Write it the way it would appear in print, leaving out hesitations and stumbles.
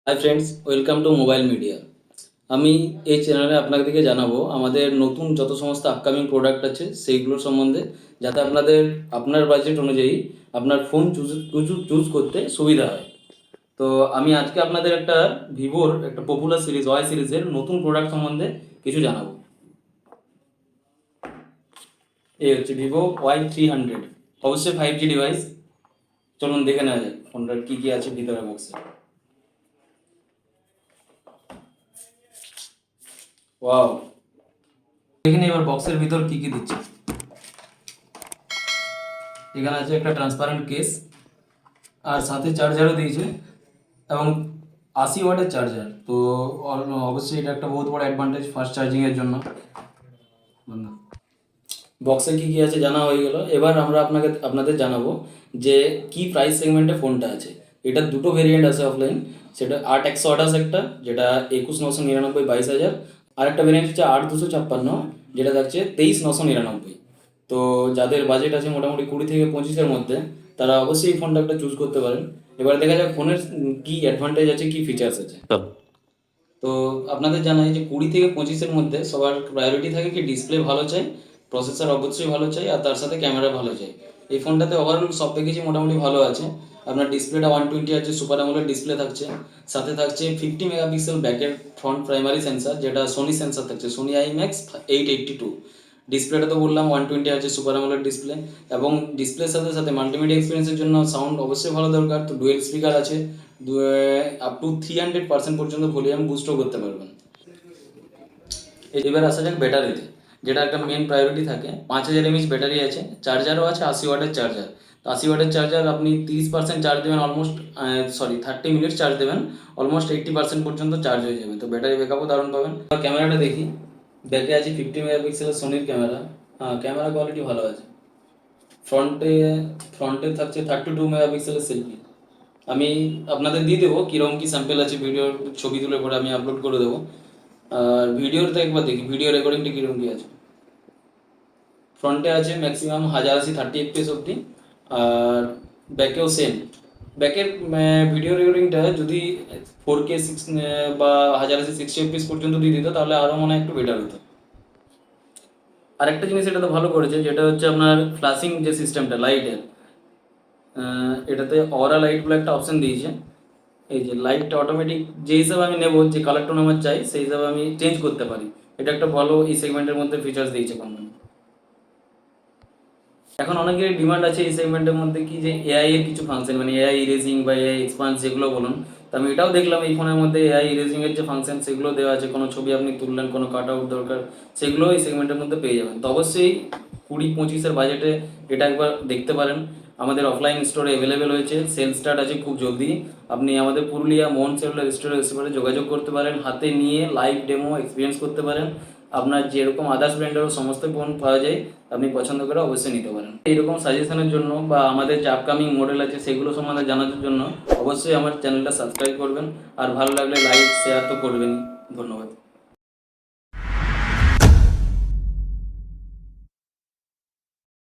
Hi friends, welcome to mobile media. আমি এই চ্যানেলে আপনাদেরকে জানাবো আমাদের নতুন যত সমস্ত আপকামিং প্রোডাক্ট আছে সেইগুলোর সম্বন্ধে, যাতে আপনার বাজেট অনুযায়ী আপনার ফোন চুজ করতে সুবিধা হয়। তো আমি আজকে আপনাদের একটা ভিভোর একটা পপুলার সিরিজ ওয়াই সিরিজের নতুন প্রোডাক্ট সম্বন্ধে কিছু জানাবো। এই হচ্ছে ভিভো Y300, অবশ্যই 5G ডিভাইস। চলুন দেখে নেওয়া যায় ফোনটার কী কী আছে ভিতরে বক্সে। ওয়াও, দেখে নিই এবার বক্সের ভিতর কী কী দিচ্ছে। এখানে আছে একটা ট্রান্সপারেন্ট কেস, আর সাথে চার্জারও দিয়েছে, এবং 80 ওয়াটের চার্জার। তো অবশ্যই এটা একটা বহুত বড় অ্যাডভান্টেজ ফাস্ট চার্জিংয়ের জন্য। বক্সে কী কী আছে জানা হয়ে গেল। এবার আমরা আপনাদের জানাবো যে কি প্রাইস সেগমেন্টে ফোনটা আছে। এটার দুটো ভেরিয়েন্ট আছে অফলাইন, সেটা 8/128 একটা, যেটা 21,999 22,000। আর একটা ভেরিয়েন্ট হচ্ছে 8/256, যেটা থাকছে 23,999। তো যাদের বাজেট আছে মোটামুটি 20 থেকে 25-এর মধ্যে, তারা অবশ্যই এই ফোনটা একটা চুজ করতে পারেন। এবার দেখা যাক ফোনের কি অ্যাডভান্টেজ আছে, কি ফিচার্স আছে। তো আপনাদের জানাই যে 20 থেকে 25-এর মধ্যে সবার প্রায়োরিটি থাকে কি ডিসপ্লে ভালো চাই, প্রসেসর অবশ্যই ভালো চাই, আর তার সাথে ক্যামেরা ভালো চাই। এই ফোনটাতে ওভারঅল সব প্যাকেজই মোটামুটি ভালো আছে। আপনার ডিসপ্লেটা 120 আছে, সুপার অ্যামোলেড ডিসপ্লে থাকছে। সাথে থাকছে 50 মেগাপিক্সেল ব্যাকের ফ্রন্ট প্রাইমারি সেন্সার, যেটা সোনি সেন্সার থাকছে, সোনি IMX 882। ডিসপ্লেটা তো বললাম 120 আছে, সুপার অ্যামোলেড ডিসপ্লে। এবং ডিসপ্লের সাথে সাথে মাল্টিমিডিয়া এক্সপিরিয়েন্সের জন্য সাউন্ড অবশ্যই ভালো দরকার, তো ডুয়েল স্পিকার আছে। আপ টু 300% পর্যন্ত ভলিউম বুস্টও করতে পারবেন। এবার আসা যাক ব্যাটারিতে, যেটা একটা মেন প্রায়োরিটি থাকে। 5000 mAh ব্যাটারি আছে, চার্জারও আছে 80 ওয়াটের চার্জার। তো 80 ওয়াটের চার্জার আপনি 30% চার্জ দেবেন, 30 মিনিট চার্জ দেবেন, অলমোস্ট 80% পর্যন্ত চার্জ হয়ে যাবে। তো ব্যাটারি ব্যাকআপও দারুণ পাবেন। ক্যামেরাটা দেখি, ব্যাকে আছে 50 মেগাপিক্সেলের সোনির ক্যামেরা। হ্যাঁ, ক্যামেরা কোয়ালিটি ভালো আছে। ফ্রন্টে ফ্রন্টে থাকছে 32 মেগাপিক্সেলের সেলফি। আমি আপনাদের দিয়ে দেবো কীরকম কী স্যাম্পেল আছে, ভিডিওর ছবি তুলে পরে আমি আপলোড করে দেবো। আর ভিডিওতে একবার দেখি ভিডিও রেকর্ডিংটা কীরকম কী আছে। ফ্রন্টে আছে ম্যাক্সিমাম 1080 30 FPS অবধি, আর ব্যাকেও সেম। ব্যাকের ভিডিও রেকর্ডিংটা যদি 4K 6 বা 1080 60 FPS পর্যন্ত দিয়ে দিত, তাহলে আরও মনে হয় একটু বেটার হতো। আরেকটা জিনিস এটা তো ভালো করেছে, যেটা হচ্ছে আপনার ফ্ল্যাশিং যে সিস্টেমটা লাইটের, এটাতে অরা লাইট বলে একটা অপশান দিয়েছে। এই যে লাইটটা অটোমেটিক যে হিসাবে আমি নেব, যে কালার টোন আমার চাই, সেই হিসাবে আমি চেঞ্জ করতে পারি। এটা একটা ভালো এই সেগমেন্টের মধ্যে ফিচার্স দিয়েছে কোম্পানি। এখন অনেকের ডিমান্ড আছে এই সেগমেন্টের মধ্যে কি, যে এআই এর কিছু ফাংশন, মানে এআই ইরেজিং বা এআই এক্সপান্স যেগুলো বলুন। তো আমি এটাও দেখলাম এই ফোনের মধ্যে এআই ইরেজিং এর যে ফাংশন সেগুলো দেওয়া আছে। কোনো ছবি আপনি তুললেন, কোনো কাট আউট দরকার, সেগুলো এই সেগমেন্টের মধ্যে পেয়ে যাবেন। তো অবশ্যই 20-25-এর বাজেটে এটা একবার দেখতে পারেন। আমাদের অফলাইন স্টোরে অ্যাভেলেবেল হয়েছে, সেল স্টার্ট আছে খুব জলদি। আপনি আমাদের পুরুলিয়া মোহন সেলুলার স্টোরে এসে পরে যোগাযোগ করতে পারেন, হাতে নিয়ে লাইভ ডেমো এক্সপিরিয়েন্স করতে পারেন। আপনার যেরকম আদার্স ব্র্যান্ডেরও সমস্ত ফোন পাওয়া যায়, আপনি পছন্দ করে অবশ্যই নিতে পারেন। এইরকম সাজেশনের জন্য বা আমাদের যে আপকামিং মডেল আছে সেগুলো সম্বন্ধে জানার জন্য অবশ্যই আমার চ্যানেলটা সাবস্ক্রাইব করবেন, আর ভালো লাগলে লাইক শেয়ার তো করবেনই। ধন্যবাদ।